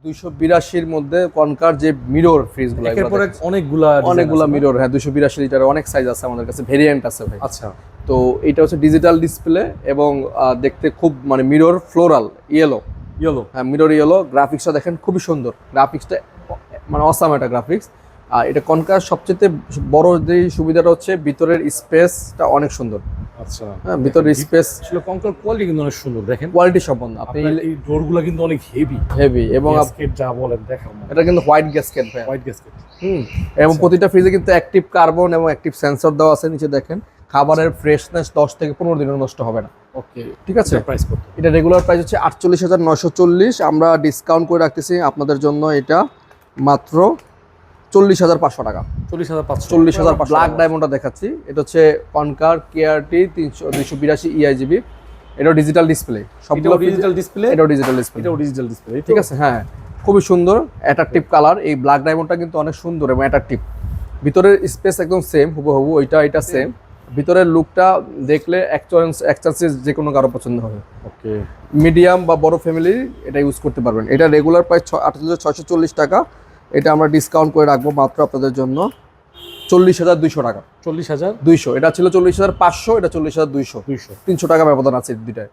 282 মধ্যে কনকার যে মিরর ফ্রিজগুলো, একের পর এক অনেকগুলা মিরর, হ্যাঁ 282 লিটারের অনেক সাইজ আছে আমাদের কাছে, ভেরিয়েন্ট আছে ভাই। আচ্ছা, তো এটা হচ্ছে ডিজিটাল ডিসপ্লে এবং দেখতে খুব মানে মিরর ফ্লোরাল ইয়েলো, হ্যাঁ মিরর ইয়েলো। গ্রাফিক্সটা দেখেন খুবই সুন্দর, গ্রাফিক্সটা মানে অসাম একটা গ্রাফিক্স। আর এটা কনকার সবচেয়ে বড় যে সুবিধাটা হচ্ছে ভিতরের স্পেসটা অনেক সুন্দর। আচ্ছা, হ্যাঁ ভিতরের স্পেস আসলে কনকার কোয়ালিটি কিন্তু অনেক সুন্দর। দেখেন কোয়ালিটি সম্পন্ন, আপনি এই ডোরগুলো কিন্তু অনেক হেভি এবং গ্যাসকেট যা বলেন দেখার মতো। এটা কিন্তু হোয়াইট গ্যাসকেট ভাই, হোয়াইট গ্যাসকেট। এবং প্রতিটা ফ্রিজে কিন্তু অ্যাক্টিভ কার্বন এবং অ্যাক্টিভ সেন্সর দেওয়া আছে। নিচে দেখেন খাবারের ফ্রেশনেস 10 থেকে 15 দিনও নষ্ট হবে না। ওকে, ঠিক আছে। প্রাইস কত? এটা রেগুলার প্রাইস হচ্ছে 48,940, আমরা ডিসকাউন্ট করে রাখতেছি আপনাদের জন্য এটা মাত্র 40,500 টাকা। 40,500 ব্ল্যাক ডায়মন্ডটা দেখাচ্ছি। এটা হচ্ছে কনকার কেআরটি 282 EIGB, এটাও ডিজিটাল ডিসপ্লে, সবগুলো ডিজিটাল ডিসপ্লে, এটাও ডিজিটাল ডিসপ্লে, ঠিক আছে। হ্যাঁ খুবই সুন্দর অ্যাট্রাকটিভ কালার। এই ব্ল্যাক ডায়মন্ডটা কিন্তু অনেক সুন্দর এবং অ্যাট্রাকটিভ। ভিতরের স্পেস একদম সেম হুবহু, এটা সেম। ভিতরের লুকটা দেখলে এক চান্সে যে কোনো কারো পছন্দ হবে। ওকে, মিডিয়াম বা বড় ফ্যামিলি এটা ইউজ করতে পারবেন। এটা রেগুলার প্রাইস 28,640 টাকা, এটা আমরা ডিসকাউন্ট করে রাখবো মাত্র আপনাদের জন্য 40,200 টাকা। 40,200। এটা ছিল 40,500, এটা 40,200, 300 টাকা ব্যবধান আছে দুইটায়।